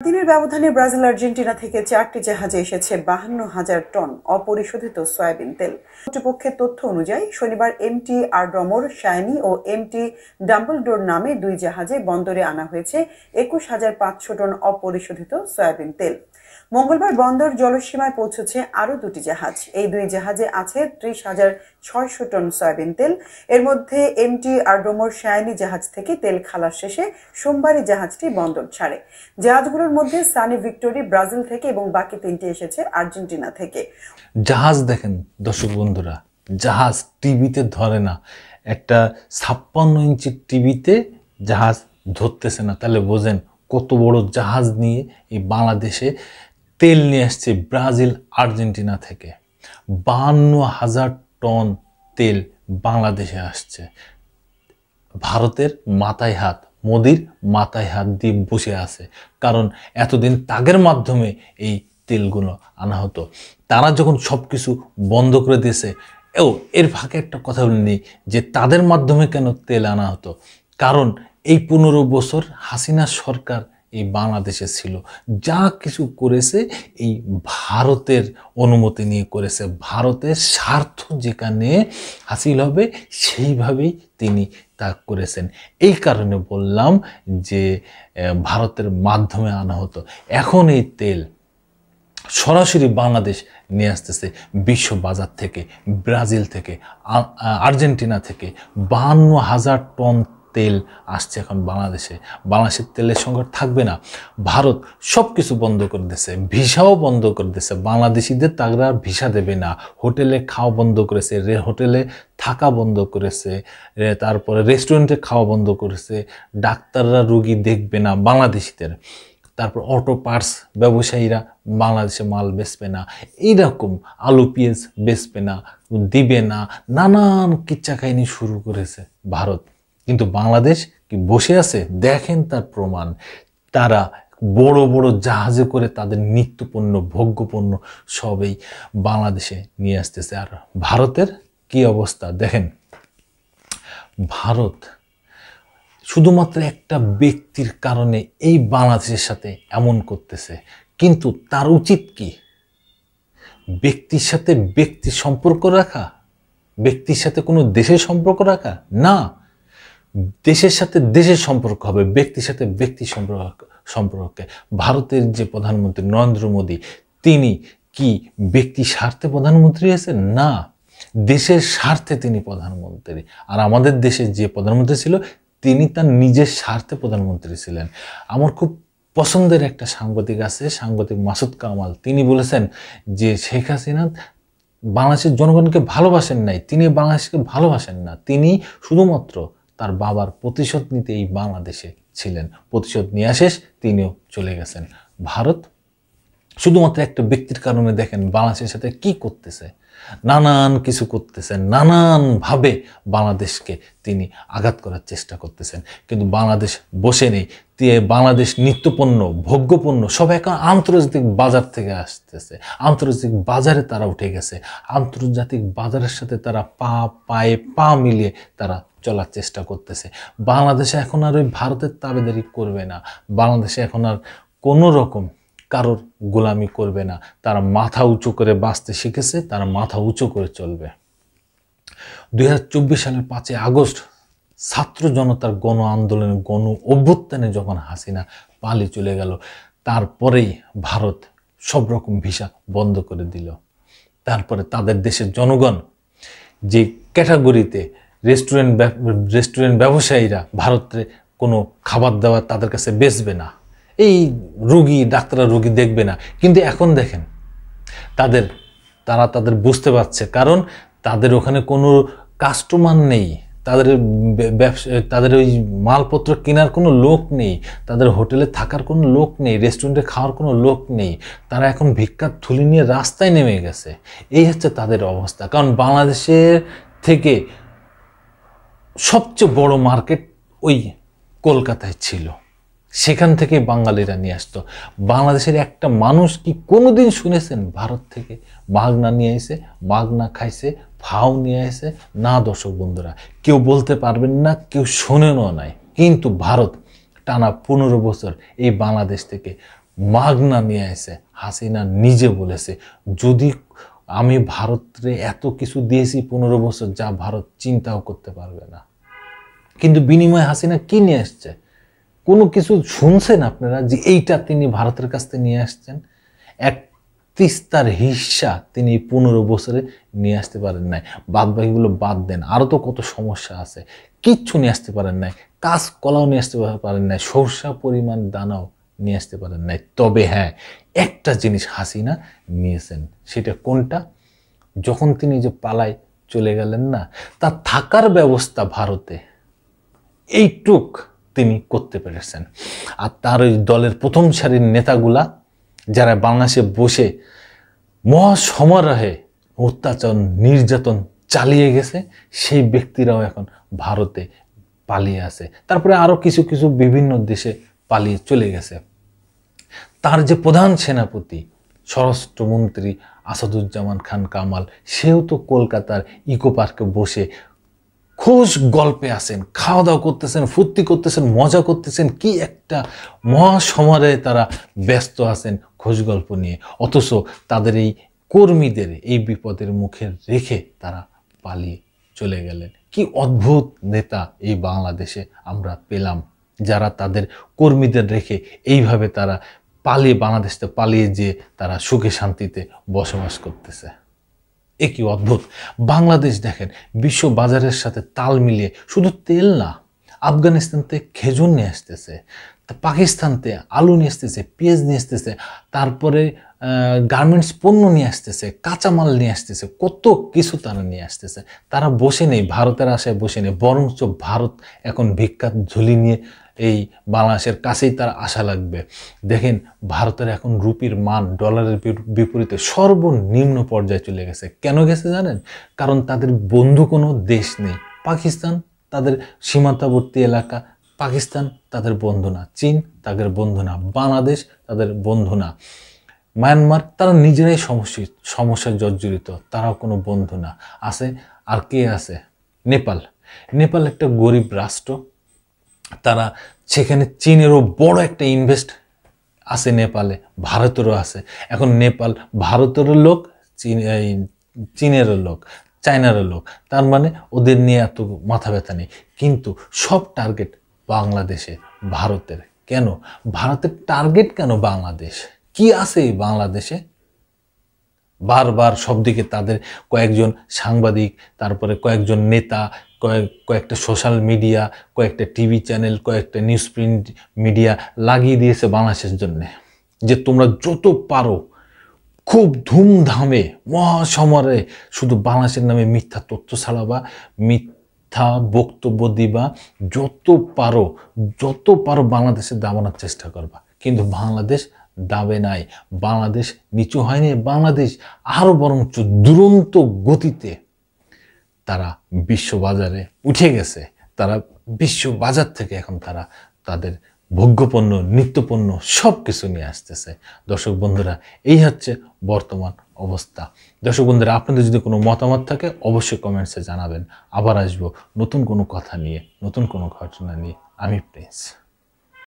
দিনের ব্যবধানে Brazil Argentina থেকে 4টি জাহাজে এসেছে 52,000 টন অপরিশোধিত সয়াবিন তেল। কর্তৃপক্ষের তথ্য অনুযায়ী শনিবার এমটি আরডমোর শায়নি ও এমটি ডাম্বলডোর নামে 2 জাহাজে বন্দরে আনা হয়েছে 21,500 টন অপরিশোধিত সয়াবিন তেল। মঙ্গলবার বন্দর জলসীমায় পৌঁছেছে আরও 2টি জাহাজ। এই 2 জাহাজে আছে 30,600 টন সয়াবিন তেল। এর মধ্যে এমটি আরডমোর শায়নি জাহাজ থেকে তেল খালাস শেষে সোমবারই জাহাজটি বন্দর ছাড়ে। জাহাজগুলোর মধ্যে সানি ভিক্টোরি ব্রাজিল থেকে এবং বাকি 3টি এসেছে আর্জেন্টিনা থেকে। জাহাজ দেখেন দর্শক বন্ধুরা, জাহাজ টিভিতে ধরে না। একটা 56 ইঞ্চি টিভিতে জাহাজ ধরতেছে না, তাহলে বোঝেন কত বড় জাহাজ নিয়ে এই বাংলাদেশে তেল নিয়ে আসছে ব্রাজিল আর্জেন্টিনা থেকে। 52,000 টন তেল বাংলাদেশে আসছে। ভারতের মাথায় হাত, মোদির মাথায় হাত দিয়ে বসে আছে, কারণ এতদিন তাগের মাধ্যমে এই তেলগুলো আনা হতো। তারা যখন সব কিছু বন্ধ করে দিয়েছে, এর ফাঁকে একটা কথা বলিনি যে তাদের মাধ্যমে কেন তেল আনা হতো, কারণ এই 15 বছর হাসিনা সরকার এই বাংলাদেশে ছিল, যা কিছু করেছে এই ভারতের অনুমতি নিয়ে করেছে। ভারতের স্বার্থ যেখানে হাসিল হবে সেইভাবেই তিনি তা করেছেন। এই কারণে বললাম যে ভারতের মাধ্যমে আনা হতো। এখন এই তেল সরাসরি বাংলাদেশ নিয়ে আসতেছে বিশ্ব বাজার থেকে, ব্রাজিল থেকে, আর্জেন্টিনা থেকে। 52,000 টন তেল আসছে এখন বাংলাদেশে। বাংলাদেশের তেলের সংকট থাকবে না। ভারত সব কিছু বন্ধ করে দিয়েছে, ভিসাও বন্ধ করে দিয়েছে। বাংলাদেশিদের তারা ভিসা দেবে না। হোটেলে খাওয়া বন্ধ করেছে, হোটেলে থাকা বন্ধ করেছে, তারপরে রেস্টুরেন্টে খাওয়া বন্ধ করেছে। ডাক্তাররা রুগী দেখবে না বাংলাদেশিদের। তারপর অটো পার্টস ব্যবসায়ীরা বাংলাদেশে মাল বেচবে না, এইরকম আলু পেঁয়াজ বেচবে না, দিবে না, নানান কিচ্ছা কাহিনী শুরু করেছে ভারত। কিন্তু বাংলাদেশ কি বসে আছে? দেখেন তার প্রমাণ। তারা বড় বড় জাহাজে করে তাদের নিত্যপণ্য, ভোগ্যপণ্য সবই বাংলাদেশে নিয়ে আসতেছে। আর ভারতের কি অবস্থা দেখেন। ভারত শুধুমাত্র একটা ব্যক্তির কারণে এই বাংলাদেশের সাথে এমন করতেছে, কিন্তু তার উচিত কি? ব্যক্তির সাথে ব্যক্তির সম্পর্ক রাখা? ব্যক্তির সাথে কোনো দেশের সম্পর্ক রাখা? না, দেশের সাথে দেশের সম্পর্ক হবে, ব্যক্তির সাথে ব্যক্তির সম্পর্কে। ভারতের যে প্রধানমন্ত্রী নরেন্দ্র মোদী, তিনি কি ব্যক্তি স্বার্থে প্রধানমন্ত্রী হয়েছেন? না, দেশের স্বার্থে তিনি প্রধানমন্ত্রী। আর আমাদের দেশের যে প্রধানমন্ত্রী ছিল, তিনি তার নিজের স্বার্থে প্রধানমন্ত্রী ছিলেন। আমার খুব পছন্দের একটা সাংবাদিক আছে, সাংবাদিক মাসুদ কামাল। তিনি বলেছেন যে শেখ হাসিনা বাংলাদেশের জনগণকে ভালোবাসেন নাই, তিনি বাংলাদেশকে ভালোবাসেন না। তিনি শুধুমাত্র তার বাবার প্রতিশোধ নিতে এই বাংলাদেশে ছিলেন। প্রতিশোধ নিয়ে শেষ তিনিও চলে গেছেন। ভারত শুধুমাত্র একটা ব্যক্তির কারণে দেখেন বাংলাদেশের সাথে কি করতেছে, নানান কিছু করতেছেন, নানানভাবে বাংলাদেশকে তিনি আঘাত করার চেষ্টা করতেছেন। কিন্তু বাংলাদেশ বসে নেই। বাংলাদেশ নিত্যপণ্য, ভোগ্যপণ্য সব এখন আন্তর্জাতিক বাজার থেকে আসতেছে। আন্তর্জাতিক বাজারে তারা উঠে গেছে। আন্তর্জাতিক বাজারের সাথে তারা পায়ে পা মিলিয়ে তারা চলার চেষ্টা করতেছে। বাংলাদেশে এখন আর ওই ভারতের তাবেদারি করবে না। বাংলাদেশে এখন আর কোনো রকম কারোর গোলামি করবে না। তারা মাথা উঁচু করে বাঁচতে শিখেছে, তারা মাথা উঁচু করে চলবে। 2024 সালের 5 আগস্ট ছাত্র জনতার গণ আন্দোলনে, গণ অভ্যুত্থানে যখন হাসিনা পালিয়ে চলে গেল, তারপরেই ভারত সব রকম ভিসা বন্ধ করে দিল। তারপরে তাদের দেশের জনগণ যে ক্যাটাগরিতে রেস্টুরেন্ট ব্যবসায়ীরা ভারতে কোনো খাবার দাবার তাদের কাছে বেচবে না, এই ডাক্তাররা রুগী দেখবে না। কিন্তু এখন দেখেন তারা বুঝতে পারছে, কারণ তাদের ওখানে কোনো কাস্টমার নেই, তাদের ওই মালপত্র কেনার কোনো লোক নেই, তাদের হোটেলে থাকার কোনো লোক নেই, রেস্টুরেন্টে খাওয়ার কোনো লোক নেই। তারা এখন ভিক্ষার থলি নিয়ে রাস্তায় নেমে গেছে। এই হচ্ছে তাদের অবস্থা। কারণ বাংলাদেশের থেকে সবচেয়ে বড় মার্কেট ওই কলকাতায় ছিল, সেখান থেকে বাঙালিরা নিয়ে আসতো। বাংলাদেশের একটা মানুষ কি কোনোদিন শুনেছেন ভারত থেকে মাগনা নিয়ে এসে, মাগনা খাইছে, ফাও নিয়ে এসে? না দর্শক বন্ধুরা, কেউ বলতে পারবেন না, কেউ শোনেনও নাই। কিন্তু ভারত টানা 15 বছর এই বাংলাদেশ থেকে মাগনা নিয়ে আসে। হাসিনা নিজে বলেছে, যদি আমি ভারতে এত কিছু দিয়েছি 15 বছর, যা ভারত চিন্তাও করতে পারবে না। কিন্তু বিনিময়ে হাসিনা কি নিয়ে আসছে? কোনো কিছু শুনছেন আপনারা যে এইটা তিনি ভারতের কাছ থেকে নিয়ে আসছেন? এক তিস্তার হিস্সা তিনি 15 বছরে নিয়ে আসতে পারেন নাই। বাদ বাকিগুলো বাদ দেন, আরও তো কত সমস্যা আছে। কিচ্ছু নিয়ে আসতে পারেন নাই, কাজ কলাও নিয়ে আসতে পারেন নাই, সরষা পরিমাণ দানাও নিয়ে আসতে পারেন নাই। তবে হ্যাঁ, একটা জিনিস হাসিনা নিয়েছেন। সেটা কোনটা? যখন তিনি যে পালায় চলে গেলেন না, তার থাকার ব্যবস্থা ভারতে এইটুক তিনি করতে পেরেছেন। আর তার ওই দলের প্রথম সারির নেতাগুলা যারা বাংলাদেশে বসে মহাসমারোহে অত্যাচার নির্যাতন চালিয়ে গেছে, সেই ব্যক্তিরাও এখন ভারতে পালিয়ে আছে। তারপরে আরও কিছু কিছু বিভিন্ন দেশে পালিয়ে চলে গেছে। তার যে প্রধান সেনাপতি স্বরাষ্ট্রমন্ত্রী আসাদুজ্জামান খান কামাল, সেও তো কলকাতার ইকো পার্কে বসে খোশ গল্পে আছেন, খাওয়া দাওয়া করতেছেন, ফুর্তি করতেছেন, মজা করতেছেন, কি একটা মহাসমারোহে তারা ব্যস্ত আছেন খোশ গল্প নিয়ে। অথচ তাদের এই কর্মীদের এই বিপদের মুখে রেখে তারা পালিয়ে চলে গেলেন। কি অদ্ভুত নেতা এই বাংলাদেশে আমরা পেলাম, যারা তাদের কর্মীদের রেখে এইভাবে তারা পালিয়ে বাংলাদেশ থেকে পালিয়ে যেয়ে তারা সুখে শান্তিতে বসবাস করতেছে। এ কি অদ্ভুত! বাংলাদেশ দেখেন বিশ্ব বাজারের সাথে তাল মিলিয়ে শুধু তেল না, আফগানিস্তান থেকে খেজুর নিয়ে আসতেছে, পাকিস্তান থেকে আলু নিয়ে আসতেছে, পেঁয়াজ নিয়ে আসতেছে, তারপরে গার্মেন্টস পণ্য নিয়ে আসতেছে, কাঁচামাল নিয়ে আসতেছে, কত কিছু তারা নিয়ে আসতেছে। তারা বসে নেই, ভারতের আশায় বসে নেই, বরঞ্চ ভারত এখন ভিক্ষার ঝুলি নিয়ে এই বাংলাদেশের কাছেই তার আশা লাগবে। দেখেন ভারতের এখন রুপির মান ডলারের বিপরীতে সর্বনিম্ন পর্যায়ে চলে গেছে। কেন গেছে জানেন? কারণ তাদের বন্ধু কোনো দেশ নেই। পাকিস্তান তাদের সীমান্তবর্তী এলাকা, পাকিস্তান তাদের বন্ধু না, চীন তাদের বন্ধু না, বাংলাদেশ তাদের বন্ধু না, মায়ানমার তারা নিজেরাই সমস্যায় জর্জরিত, তারাও কোনো বন্ধু না। আছে আর কে আছে? নেপাল। নেপাল একটা গরিব রাষ্ট্র, তারা সেখানে চীনেরও বড় একটা ইনভেস্ট আছে নেপালে, ভারতেরও আছে। এখন নেপাল ভারতেরও লোক, চীনেরও লোক, চায়নারও লোক, তার মানে ওদের নিয়ে এত মাথা ব্যথা নেই। কিন্তু সব টার্গেট বাংলাদেশে, ভারতের। কেন ভারতের টার্গেট? কেন বাংলাদেশ? কি আছে এই বাংলাদেশে? বারবার সব দিকে তাদের কয়েকজন সাংবাদিক, তারপরে কয়েকজন নেতা, কয়েকটা সোশ্যাল মিডিয়া, কয়েকটা টিভি চ্যানেল, কয়েকটা নিউজ প্রিন্ট মিডিয়া লাগিয়ে দিয়েছে বাংলাদেশের জন্য, যে তোমরা যত পারো খুব ধুমধামে মহাসমারোহে শুধু বাংলাদেশের নামে মিথ্যা তথ্য ছাড়াবা, মিথ্যা বক্তব্য দিবা, যত পারো বাংলাদেশে দাবানোর চেষ্টা করবা। কিন্তু বাংলাদেশ দাবে নাই, বাংলাদেশ নিচু হয়নি, বাংলাদেশ আরো বরঞ্চ দুরন্ত গতিতে তারা বিশ্ববাজারে উঠে গেছে। তারা বিশ্ববাজার থেকে এখন তারা তাদের ভোগ্যপণ্য, নিত্যপণ্য সব কিছু নিয়ে আসতেছে। দর্শক বন্ধুরা, এই হচ্ছে বর্তমান অবস্থা। দর্শক বন্ধুরা, আপনাদের যদি কোনো মতামত থাকে অবশ্যই কমেন্টসে জানাবেন। আবার আসবো নতুন কোনো কথা নিয়ে, নতুন কোনো ঘটনা নিয়ে। আমি প্রিন্স।